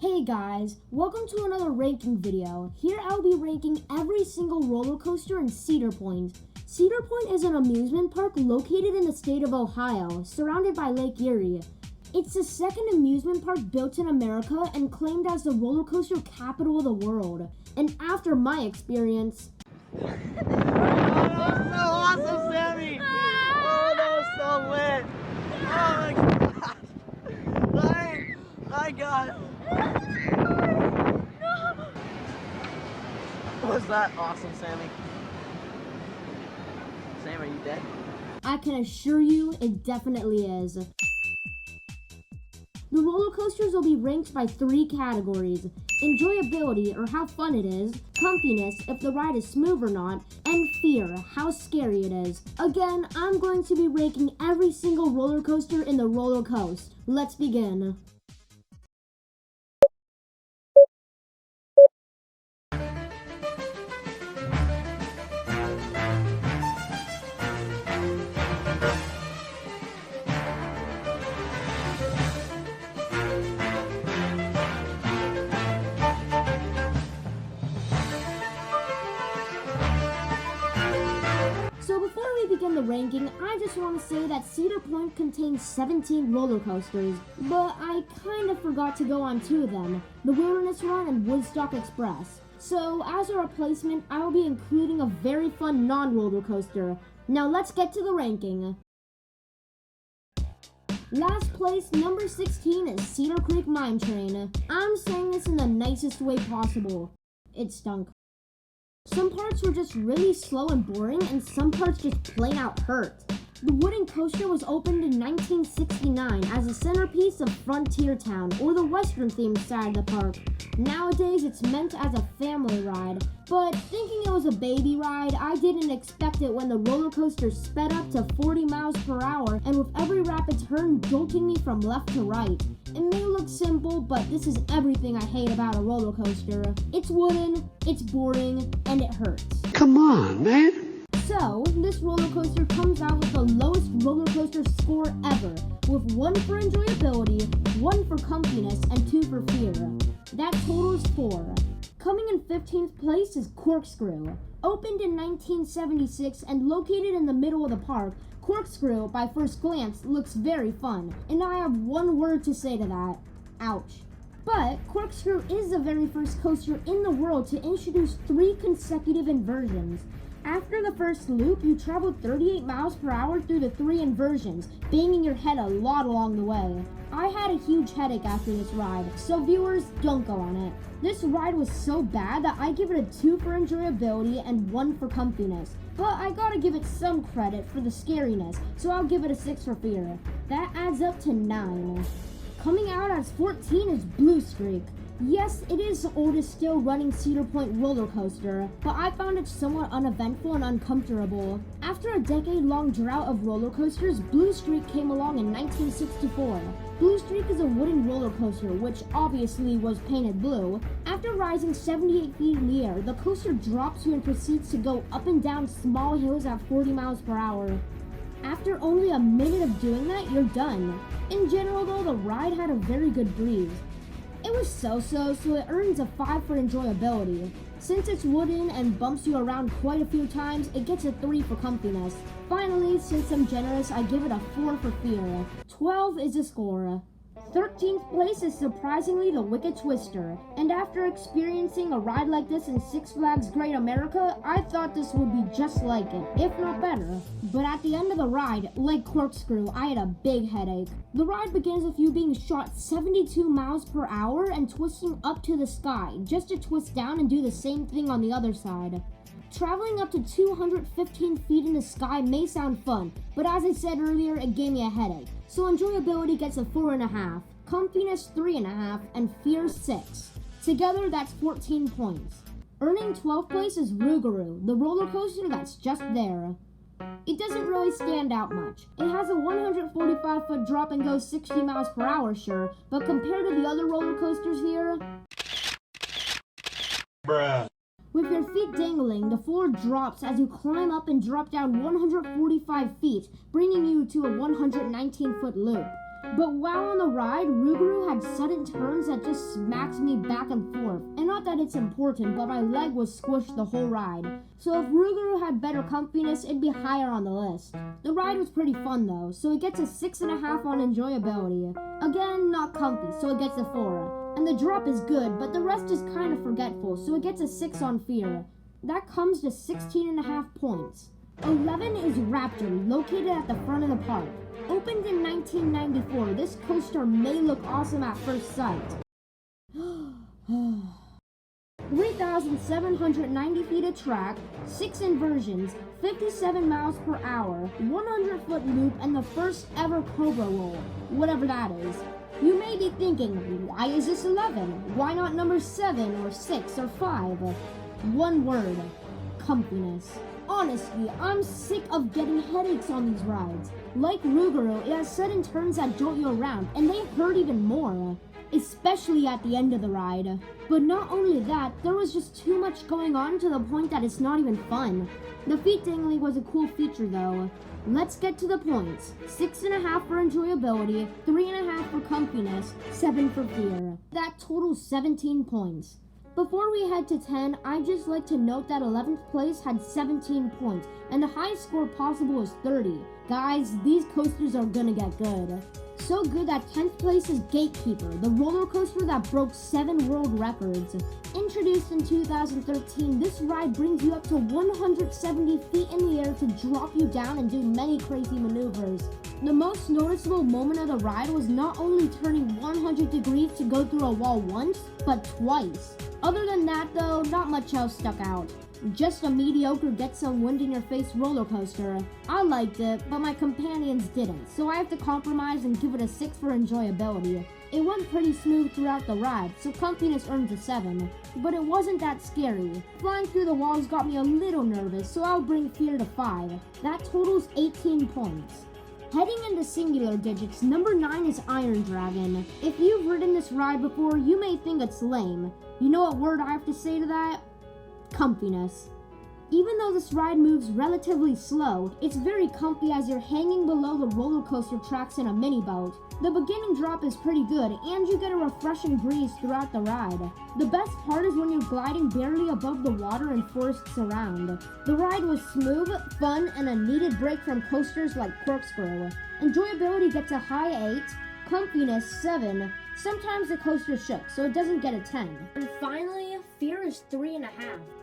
Hey guys, welcome to another ranking video. Here I'll be ranking every single roller coaster in Cedar Point. Cedar Point is an amusement park located in the state of Ohio, surrounded by Lake Erie. It's the second amusement park built in America and claimed as the roller coaster capital of the world. And after my experience... Oh, that was so awesome, Sammy! Oh, that was so lit! Oh my gosh! My God! Was that awesome, Sammy? Sam, are you dead? I can assure you it definitely is. The roller coasters will be ranked by 3 categories: enjoyability, or how fun it is; comfiness, if the ride is smooth or not; and fear, how scary it is. Again, I'm going to be ranking every single roller coaster in the roller coast. Let's begin. So before we begin the ranking, I just want to say that Cedar Point contains 17 roller coasters, but I kind of forgot to go on 2 of them, the Wilderness Run and Woodstock Express. So as a replacement, I will be including a very fun non-roller coaster. Now let's get to the ranking. Last place, number 16, is Cedar Creek Mine Train. I'm saying this in the nicest way possible. It stunk. Some parts were just really slow and boring, and some parts just plain out hurt. The wooden coaster was opened in 1969 as a centerpiece of Frontier Town, or the western-themed side of the park. Nowadays, it's meant as a family ride, but thinking it was a baby ride, I didn't expect it when the roller coaster sped up to 40 miles per hour and with every rapid turn jolting me from left to right. It may look simple, but this is everything I hate about a roller coaster. It's wooden, it's boring, and it hurts. Come on, man. So, this roller coaster comes out with the lowest roller coaster score ever, with 1 for enjoyability, 1 for comfiness, and 2 for fear. That totals 4. Coming in 15th place is Corkscrew. Opened in 1976 and located in the middle of the park, Corkscrew, by first glance, looks very fun, and I have 1 word to say to that: ouch. But Corkscrew is the very first coaster in the world to introduce 3 consecutive inversions. After the first loop, you traveled 38 miles per hour through the 3 inversions, banging your head a lot along the way. I had a huge headache after this ride, so viewers, don't go on it. This ride was so bad that I give it a 2 for enjoyability and 1 for comfiness. But I gotta give it some credit for the scariness, so I'll give it a 6 for fear. That adds up to 9. Coming out as 14 is Blue Streak. Yes, it is the oldest still running Cedar Point roller coaster, but I found it somewhat uneventful and uncomfortable. After a decade-long drought of roller coasters, Blue Streak came along in 1964. Blue Streak is a wooden roller coaster, which obviously was painted blue. After rising 78 feet in the air, the coaster drops you and proceeds to go up and down small hills at 40 miles per hour. After only a minute of doing that, you're done. In general though, the ride had a very good breeze. It was so-so, so it earns a 5 for enjoyability. Since it's wooden and bumps you around quite a few times, it gets a 3 for comfiness. Finally, since I'm generous, I give it a 4 for fear. 12 is the score. 13th place is surprisingly the Wicked Twister, and after experiencing a ride like this in Six Flags Great America, I thought this would be just like it, if not better. But at the end of the ride, like Corkscrew, I had a big headache. The ride begins with you being shot 72 miles per hour and twisting up to the sky, just to twist down and do the same thing on the other side. Traveling up to 215 feet in the sky may sound fun, but as I said earlier, it gave me a headache. So enjoyability gets a 4.5, comfiness 3.5, and fear 6. Together, that's 14 points. Earning 12th place is Rougarou, the roller coaster that's just there. It doesn't really stand out much. It has a 145-foot drop and goes 60 miles per hour, sure, but compared to the other roller coasters here... Bruh. With your feet dangling, the floor drops as you climb up and drop down 145 feet, bringing you to a 119-foot loop. But while on the ride, Rougarou had sudden turns that just smacks me back and forth. And not that it's important, but my leg was squished the whole ride. So if Rougarou had better comfiness, it'd be higher on the list. The ride was pretty fun though, so it gets a 6.5 on enjoyability. Again, not comfy, so it gets a 4. And the drop is good, but the rest is kind of forgetful, so it gets a 6 on fear. That comes to 16.5 points. 11 is Raptor, located at the front of the park. Opened in 1994, this coaster may look awesome at first sight. 3,790 feet of track, 6 inversions, 57 miles per hour, 100-foot loop, and the first ever Cobra roll, whatever that is. You may be thinking, why is this 11? Why not number 7 or 6 or 5? One word, comfiness. Honestly, I'm sick of getting headaches on these rides. Like Rougarou, it has sudden turns that jolt you around, and they hurt even more. Especially at the end of the ride. But not only that, there was just too much going on to the point that it's not even fun. The feet dangling was a cool feature though. Let's get to the points. 6.5 for enjoyability, 3.5 for comfiness, 7 for fear. That totals 17 points. Before we head to 10, I'd just like to note that 11th place had 17 points, and the highest score possible is 30. Guys, these coasters are gonna get good. So good that 10th place is Gatekeeper, the roller coaster that broke 7 world records. Introduced in 2013, this ride brings you up to 170 feet in the air to drop you down and do many crazy maneuvers. The most noticeable moment of the ride was not only turning 100 degrees to go through a wall once, but twice. Other than that though, not much else stuck out. Just a mediocre get some wind in your face roller coaster. I liked it, but my companions didn't, so I have to compromise and give it a 6 for enjoyability. It went pretty smooth throughout the ride, so comfiness earns a 7. But it wasn't that scary. Flying through the walls got me a little nervous, so I'll bring fear to 5. That totals 18 points. Heading into singular digits, number 9 is Iron Dragon. If you've ridden this ride before, you may think it's lame. You know what word I have to say to that? Comfiness. Even though this ride moves relatively slow, it's very comfy as you're hanging below the roller coaster tracks in a mini boat. The beginning drop is pretty good, and you get a refreshing breeze throughout the ride. The best part is when you're gliding barely above the water and forests around. The ride was smooth, fun, and a needed break from coasters like Corkscrew. Enjoyability gets a high 8, comfiness 7. Sometimes the coaster shook, so it doesn't get a 10. And finally, fear is 3.5.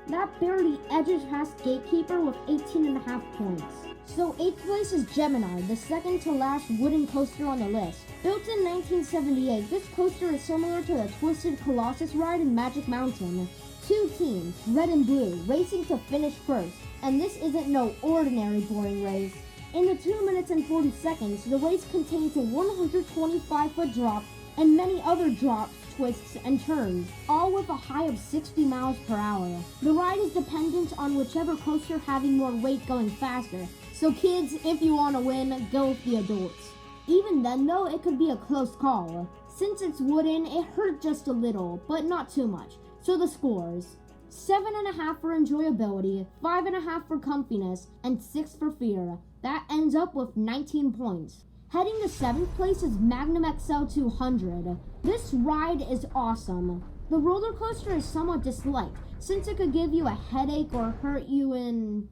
That barely edges past Gatekeeper with 18.5 points. So 8th place is Gemini, the second to last wooden coaster on the list. Built in 1978, this coaster is similar to the Twisted Colossus ride in Magic Mountain. 2 teams, red and blue, racing to finish first. And this isn't no ordinary boring race. In the 2 minutes and 40 seconds, the race contains a 125-foot drop and many other drops, twists, and turns, all with a high of 60 miles per hour. The ride is dependent on whichever coaster having more weight going faster, so kids, if you want to win, go with the adults. Even then though, it could be a close call. Since it's wooden, it hurt just a little, but not too much. So the scores: 7.5 for enjoyability, 5.5 for comfiness, and 6 for fear. That ends up with 19 points. Heading to 7th place is Magnum XL 200. This ride is awesome. The roller coaster is somewhat disliked, since it could give you a headache or hurt you in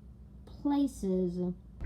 places.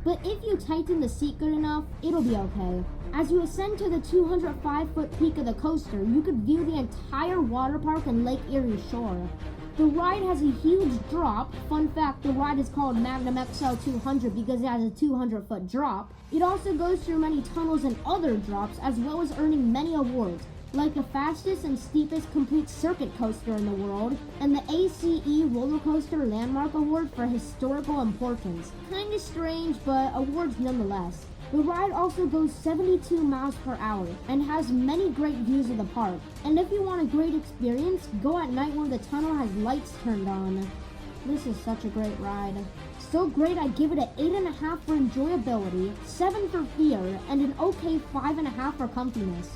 But if you tighten the seat good enough, it'll be okay. As you ascend to the 205-foot peak of the coaster, you could view the entire water park and Lake Erie shore. The ride has a huge drop. Fun fact, the ride is called Magnum XL 200 because it has a 200-foot drop. It also goes through many tunnels and other drops, as well as earning many awards, like the fastest and steepest complete circuit coaster in the world, and the ACE Roller Coaster Landmark Award for historical importance. Kinda strange, but awards nonetheless. The ride also goes 72 miles per hour and has many great views of the park. And if you want a great experience, go at night when the tunnel has lights turned on. This is such a great ride. So great I give it an 8.5 for enjoyability, 7 for fear, and an okay 5.5 for comfiness.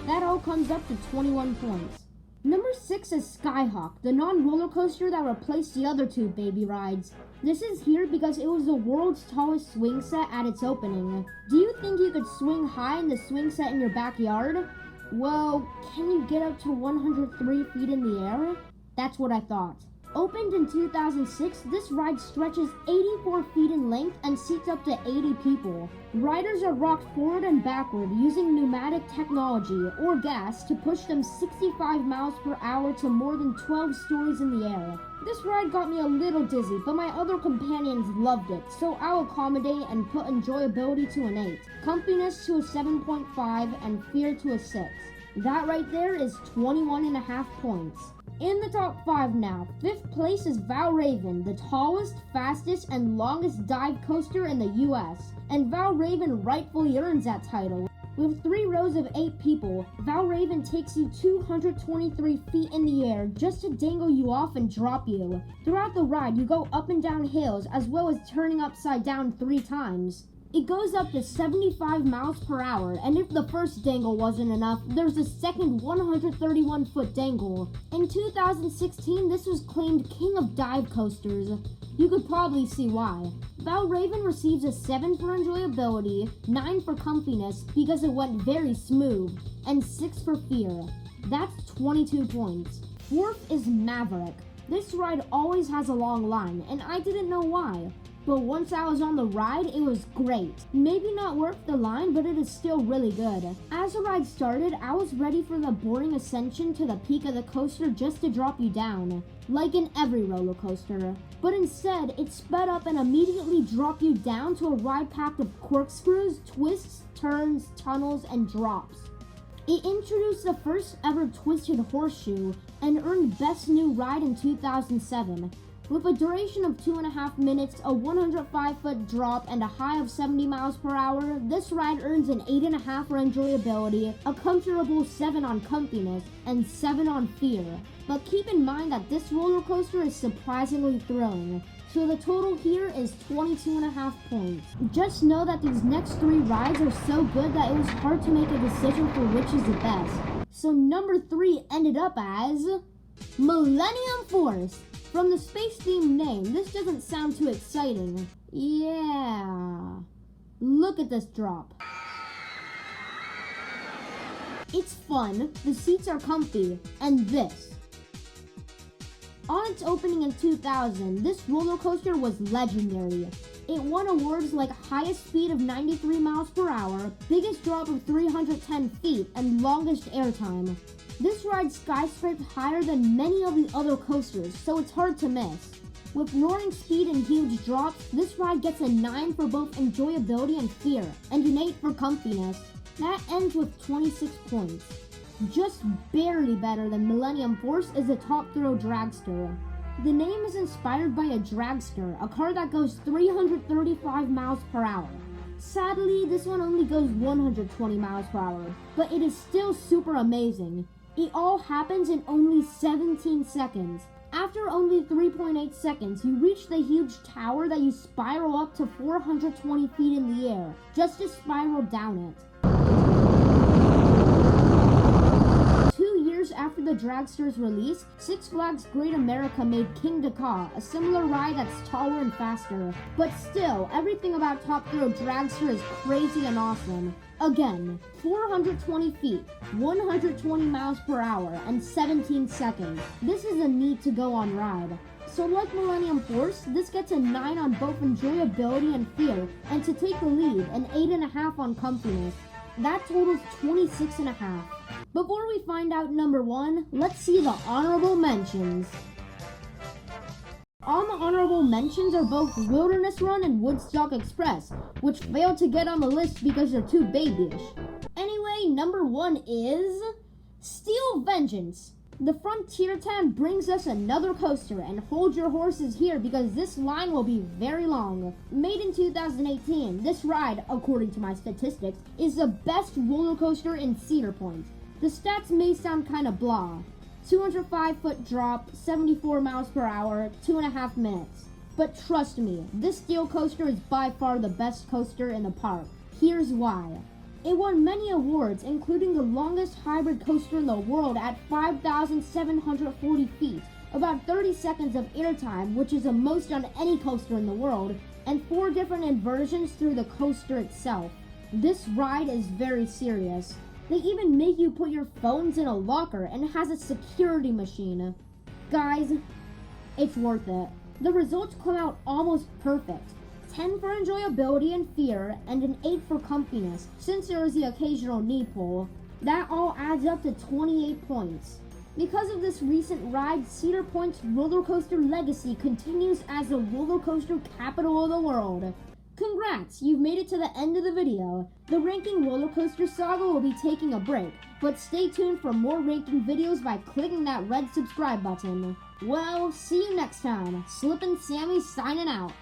That all comes up to 21 points. Number 6 6 is Skyhawk, the non-roller coaster that replaced the other two baby rides. This is here because it was the world's tallest swing set at its opening. Do you think you could swing high in the swing set in your backyard? Well, can you get up to 103 feet in the air? That's what I thought. Opened in 2006, this ride stretches 84 feet in length and seats up to 80 people. Riders are rocked forward and backward using pneumatic technology, or gas, to push them 65 miles per hour to more than 12 stories in the air. This ride got me a little dizzy, but my other companions loved it, so I'll accommodate and put enjoyability to an 8, comfiness to a 7.5, and fear to a 6. That right there is 21.5 points. In the top 5 now, 5th place is Valravn, the tallest, fastest, and longest dive coaster in the US. And Valravn rightfully earns that title. With 3 rows of 8 people, Valravn takes you 223 feet in the air just to dangle you off and drop you. Throughout the ride, you go up and down hills as well as turning upside down 3 times. It goes up to 75 miles per hour, and if the first dangle wasn't enough, there's a second 131-foot dangle. In 2016, this was claimed King of Dive Coasters. You could probably see why. Valravn receives a 7 for enjoyability, 9 for comfiness because it went very smooth, and 6 for fear. That's 22 points. 4th is Maverick. This ride always has a long line, and I didn't know why. But once I was on the ride, it was great. Maybe not worth the line, but it is still really good. As the ride started, I was ready for the boring ascension to the peak of the coaster just to drop you down, like in every roller coaster. But instead, it sped up and immediately dropped you down to a ride packed of corkscrews, twists, turns, tunnels, and drops. It introduced the first ever twisted horseshoe and earned Best New Ride in 2007. With a duration of 2.5 minutes, a 105-foot drop, and a high of 70 miles per hour, this ride earns an 8.5 for enjoyability, a comfortable 7 on comfiness, and 7 on fear. But keep in mind that this roller coaster is surprisingly thrilling, so the total here is 22.5 points. Just know that these next 3 rides are so good that it was hard to make a decision for which is the best. So number 3 ended up as Millennium Force. From the space-themed name, this doesn't sound too exciting. Yeah. Look at this drop. It's fun, the seats are comfy, and this. On its opening in 2000, this roller coaster was legendary. It won awards like highest speed of 93 miles per hour, biggest drop of 310 feet, and longest airtime. This ride skyscraped higher than many of the other coasters, so it's hard to miss. With roaring speed and huge drops, this ride gets a 9 for both enjoyability and fear, and an 8 for comfiness. That ends with 26 points. Just barely better than Millennium Force is the Top Thrill Dragster. The name is inspired by a dragster, a car that goes 335 miles per hour. Sadly, this one only goes 120 miles per hour, but it is still super amazing. It all happens in only 17 seconds. After only 3.8 seconds, you reach the huge tower that you spiral up to 420 feet in the air, just to spiral down it. 2 years after the dragster's release, Six Flags Great America made King Dakar, a similar ride that's taller and faster. But still, everything about Top Thrill Dragster is crazy and awesome. Again, 420 feet, 120 miles per hour, and 17 seconds. This is a need to go on ride. So like Millennium Force, this gets a 9 on both enjoyability and fear, and to take the lead, an 8.5 on comfiness. That totals 26.5. Before we find out number 1, let's see the honorable mentions. On the honorable mentions are both Wilderness Run and Woodstock Express, which failed to get on the list because they're too babyish. Anyway, number 1 is Steel Vengeance. The Frontier Town brings us another coaster, and hold your horses here because this line will be very long. Made in 2018, this ride, according to my statistics, is the best roller coaster in Cedar Point. The stats may sound kinda blah. 205-foot drop, 74 miles per hour, 2.5 minutes. But trust me, this steel coaster is by far the best coaster in the park. Here's why. It won many awards, including the longest hybrid coaster in the world at 5,740 feet, about 30 seconds of airtime, which is the most on any coaster in the world, and 4 different inversions through the coaster itself. This ride is very serious. They even make you put your phones in a locker and has a security machine. Guys, it's worth it. The results come out almost perfect. 10 for enjoyability and fear, and an 8 for comfiness, since there is the occasional knee pull. That all adds up to 28 points. Because of this recent ride, Cedar Point's roller coaster legacy continues as the roller coaster capital of the world. Congrats, you've made it to the end of the video. The ranking roller coaster saga will be taking a break, but stay tuned for more ranking videos by clicking that red subscribe button. Well, see you next time. Slippin' Sammy signing out.